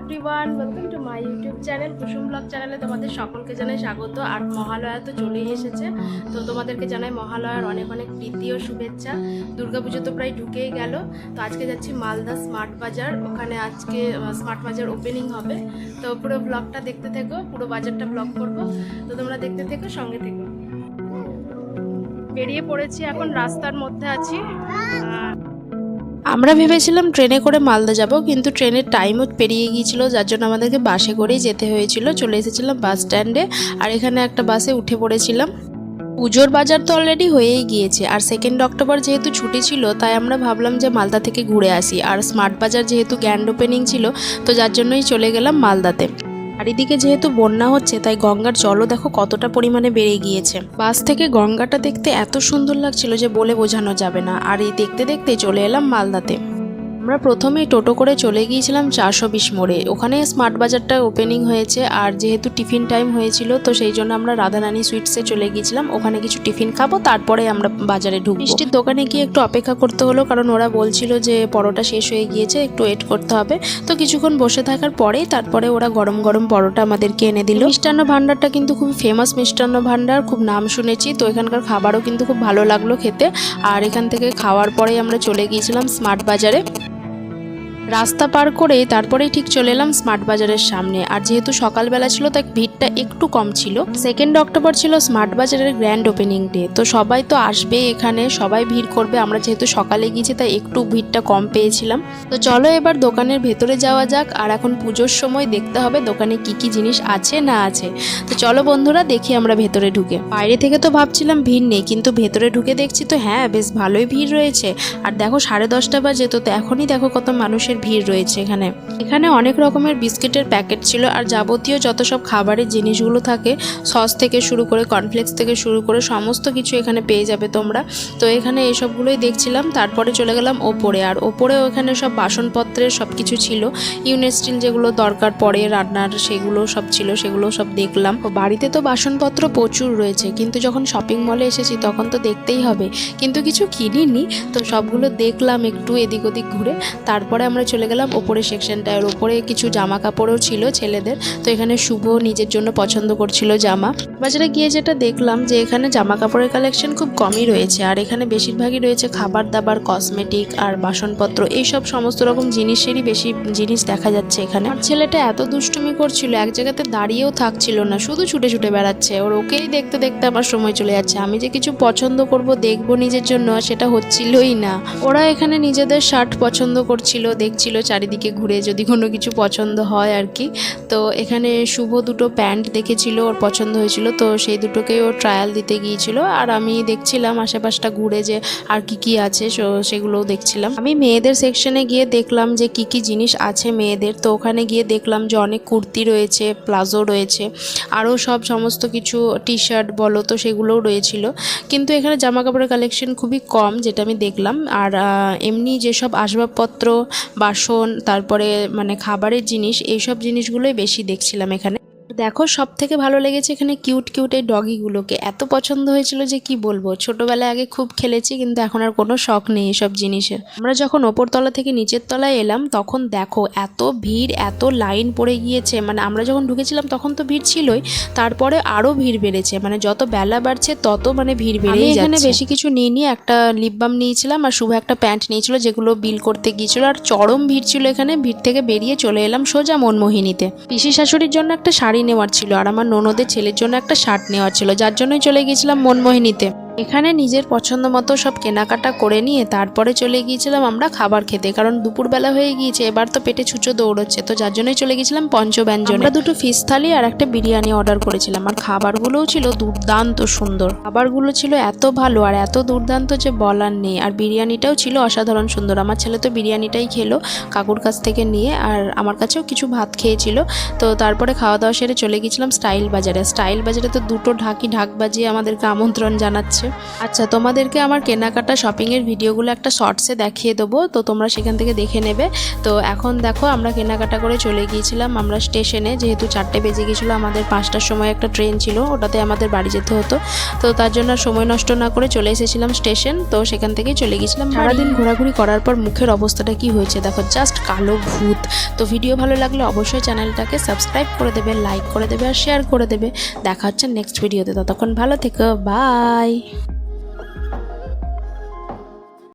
Everyone, welcome to my YouTube channel Kusum blog চ্যানেলে তোমাদের সকলকে জানাই স্বাগত। আর মহালয়া তো চলেই এসেছে, তো তোমাদেরকে জানাই মহালয়ার অনেক অনেক প্রীতি ও শুভেচ্ছা। দুর্গাপুজো তো প্রায় ঢুকেই গেল, তো আজকে যাচ্ছি মালদা স্মার্ট বাজার। ওখানে আজকে স্মার্ট বাজার ওপেনিং হবে, তো পুরো ব্লগটা দেখতে থেকো, পুরো বাজারটা ব্লগ করবো, তো তোমরা দেখতে থেকো, সঙ্গে থেকো। বেরিয়ে পড়েছি, এখন রাস্তার মধ্যে আছি। আমরা ভেবেছিলাম ট্রেনে করে মালদা যাব, কিন্তু ট্রেনের টাইমও পেরিয়ে গিয়েছিল, যার জন্য আমাদেরকে বাসে করেই যেতে হয়েছিল। চলে এসেছিলাম বাস স্ট্যান্ডে, আর এখানে একটা বাসে উঠে পড়েছিলাম। পুজোর বাজার তো অলরেডি হয়েই গিয়েছে, আর 2 অক্টোবর যেহেতু ছুটি ছিল, তাই আমরা ভাবলাম যে মালদা থেকে ঘুরে আসি। আর স্মার্ট বাজার যেহেতু গ্র্যান্ড ওপেনিং ছিল, তো যার জন্যই চলে গেলাম মালদাতে। চারিদিকে যেহেতু বন্যা হচ্ছে, তাই গঙ্গার জলও দেখো কতটা পরিমাণে বেড়ে গিয়েছে। বাস থেকে গঙ্গাটা দেখতে এত সুন্দর লাগছিল যে বলে বোঝানো যাবে না। আর এই দেখতে দেখতে চলে এলাম মালদাতে। আমরা প্রথমেই টোটো করে চলে গিয়েছিলাম 420 মোড়ে। ওখানে স্মার্ট বাজারটা ওপেনিং হয়েছে, আর যেহেতু টিফিন টাইম হয়েছিল, তো সেই জন্য আমরা রাধারানী সুইটসে চলে গিয়েছিলাম। ওখানে কিছু টিফিন খাবো, তারপরে আমরা বাজারে ঢুকবো। মিষ্টির দোকানে গিয়ে একটু অপেক্ষা করতে হলো, কারণ ওরা বলছিল যে পরোটা শেষ হয়ে গিয়েছে, একটু ওয়েট করতে হবে। তো কিছুক্ষণ বসে থাকার পরেই তারপরে ওরা গরম গরম পরোটা আমাদেরকে এনে দিল। মিষ্টান্ন ভান্ডারটা কিন্তু খুব ফেমাস মিষ্টান্ন ভান্ডার, খুব নাম শুনেছি। তো এখানকার খাবারও কিন্তু খুব ভালো লাগলো খেতে। আর এখান থেকে খাওয়ার পরেই আমরা চলে গিয়েছিলাম স্মার্ট বাজারে। রাস্তা পার করে তারপরেই ঠিক চলে এলাম স্মার্ট বাজারের সামনে। আর যেহেতু সকালবেলা ছিল, তাই ভিড়টা একটু কম ছিল। 2 অক্টোবর ছিল স্মার্ট বাজারের গ্র্যান্ড ওপেনিং ডে, তো সবাই তো আসবে এখানে, সবাই ভিড় করবে। আমরা যেহেতু সকালে গিয়েছি, তাই একটু ভিড়টা কম পেয়েছিলাম। তো চলো এবার দোকানের ভেতরে যাওয়া যাক। আর এখন পুজোর সময় দেখতে হবে দোকানে কি কি জিনিস আছে না আছে। তো চলো বন্ধুরা, দেখি আমরা ভেতরে ঢুকে। বাইরে থেকে তো ভাবছিলাম ভিড় নেই, কিন্তু ভেতরে ঢুকে দেখছি তো হ্যাঁ, বেশ ভালোই ভিড় রয়েছে। আর দেখো 10:30 বাজে, তো এখনই দেখো কত মানুষের ভিড় রয়েছে এখানে। এখানে অনেক রকমের বিস্কিটের প্যাকেট ছিল, আর যাবতীয় যত সব খাবারের জিনিসগুলো থাকে, সস থেকে শুরু করে কর্নফ্লেক্স থেকে শুরু করে সমস্ত কিছু এখানে পেয়ে যাবে তোমরা। তো এখানে এইসবগুলোই দেখছিলাম। তারপরে চলে গেলাম ওপরে, আর ওপরেও এখানে সব বাসনপত্রের সব কিছু ছিল, ইউনেস স্টিল যেগুলো দরকার পড়ে রান্নার, সেগুলো সব ছিল, সেগুলো সব দেখলাম। বাড়িতে তো বাসনপত্র প্রচুর রয়েছে, কিন্তু যখন শপিং মলে এসেছি তখন তো দেখতেই হবে, কিন্তু কিছু কিনিনি। তো সবগুলো দেখলাম একটু এদিক ওদিক ঘুরে। তারপরে আমরা চলে গেলাম ওপরে সেকশনটা। আর ওপরে কিছু জামা কাপড়ও ছিল ছেলেদের। তো এখানে শুভ নিজের জন্য পছন্দ করছিল জামা। বাজারে গিয়ে যেটা দেখলাম যে এখানে জামা কাপড়ের কালেকশন খুব কমই রয়েছে, আর এখানে বেশিরভাগই রয়েছে খাবার দাবার, কসমেটিক আর বাসনপত্র, এইসব সমস্ত রকম জিনিসেরই বেশি জিনিস দেখা যাচ্ছে এখানে। আর ছেলেটা এত দুষ্টুমি করছিল, এক জায়গাতে দাঁড়িয়েও থাকছিল না, শুধু ছুটে ছুটে বেড়াচ্ছে। ওর ওকেই দেখতে দেখতে আমার সময় চলে যাচ্ছে। আমি যে কিছু পছন্দ করব, দেখবো নিজের জন্য, সেটা হচ্ছিলই না। ওরা এখানে নিজেদের শার্ট পছন্দ করছিল, দেখছিল চারিদিকে ঘুরে যদি কোনো কিছু পছন্দ হয় আর কি। তো এখানে শুভ দুটো প্যান্ট দেখেছিল, ওর পছন্দ হয়েছিল, তো সেই দুটোকেই ও ট্রায়াল দিতে গিয়েছিল। আর আমি দেখছিলাম আশেপাশটা ঘুরে যে আর কি কি আছে, সেগুলোও দেখছিলাম। আমি মেয়েদের সেকশনে গিয়ে দেখলাম যে কি কি জিনিস আছে মেয়েদের। তো ওখানে গিয়ে দেখলাম যে অনেক কুর্তি রয়েছে, প্লাজো রয়েছে, আরও সব সমস্ত কিছু টি শার্ট বলো, তো সেগুলোও রয়েছিল। কিন্তু এখানে জামা কাপড়ের কালেকশন খুবই কম, যেটা আমি দেখলাম। আর এমনি যেসব আসবাবপত্র, বাসন, তারপরে মানে খাবারের জিনিস, এইসব জিনিসগুলোই বেশি দেখছিলাম এখানে। দেখো সব থেকে ভালো লেগেছে এখানে কিউট কিউট এই ডগিগুলোকে, এত পছন্দ হয়েছিল যে কি বলবো। ছোটবেলায় আগে খুব খেলেছি, কিন্তু এখন আর কোনো শখ নেই এসব জিনিসের। আমরা যখন ওপর তলা থেকে নিচের তলায় এলাম, তখন দেখো এত ভিড়, এত লাইন পড়ে গিয়েছে। মানে আমরা যখন ঢুকেছিলাম তখন তো ভিড় ছিলই, তারপরে আরও ভিড় বেড়েছে। মানে যত বেলা বাড়ছে তত মানে ভিড় বেড়েই যাচ্ছে। এখানে বেশি কিছু নিইনি, একটা লিপ বাম নিয়েছিলাম, আর শুভ একটা প্যান্ট নিয়েছিল, যেগুলো বিল করতে গিয়েছিল। আর চরম ভিড় ছিল এখানে। ভিড় থেকে বেরিয়ে চলে এলাম সোজা মনমোহিনীতে। পিসি শাশুড়ির জন্য একটা শাড়ি নেওয়ার ছিল, আর আমার ননদের ছেলের জন্য একটা শার্ট নেওয়ার ছিল, যার জন্যই চলে গিয়েছিলাম মনমোহিনীতে। এখানে নিজের পছন্দ মতো সব কেনাকাটা করে নিয়ে তারপরে চলে গিয়েছিলাম আমরা খাবার খেতে, কারণ দুপুরবেলা হয়ে গিয়েছে, এবার তো পেটে ছুঁচো দৌড়চ্ছে। তো যার জন্যই চলে গেছিলাম পঞ্চব্যঞ্জনে। আমরা দুটো ফিশ থালি আর একটা বিরিয়ানি অর্ডার করেছিলাম, আর খাবারগুলোও ছিল দুর্দান্ত সুন্দর। খাবারগুলো ছিল এত ভালো আর এত দুর্দান্ত যে বলার নেই। আর বিরিয়ানিটাও ছিল অসাধারণ সুন্দর। আমার ছেলে তো বিরিয়ানিটাই খেলো কাকুর কাছ থেকে নিয়ে, আর আমার কাছেও কিছু ভাত খেয়েছিল। তো তারপরে খাওয়া দাওয়া সেরে চলে গিয়েছিলাম স্টাইল বাজারে। স্টাইল বাজারে তো দুটো ঢাক বাজিয়ে আমাদেরকে আমন্ত্রণ জানাচ্ছে। আছে। আচ্ছা, তোমাদেরকে আমার কেনাকাটা শপিংয়ের ভিডিওগুলো একটা শর্টসে দেখিয়ে দেবো, তো তোমরা সেখান থেকে দেখে নেবে। তো এখন দেখো আমরা কেনাকাটা করে চলে গিয়েছিলাম আমরা স্টেশনে, যেহেতু 4টে বেজে গিয়েছিলো, আমাদের 5টার সময় একটা ট্রেন ছিল, ওটাতে আমাদের বাড়ি যেতে হতো। তো তার জন্য সময় নষ্ট না করে চলে এসেছিলাম স্টেশন। তো সেখান থেকেই চলে গিয়েছিলাম। সারাদিন ঘোরাঘুরি করার পর মুখের অবস্থাটা কি হয়েছে দেখো, জাস্ট কালো ভূত। তো ভিডিও ভালো লাগলে অবশ্যই চ্যানেলটাকে সাবস্ক্রাইব করে দেবে, লাইক করে দেবে আর শেয়ার করে দেবে। দেখা হচ্ছে নেক্সট ভিডিওতে, ততক্ষণ ভালো থেকো, বাই।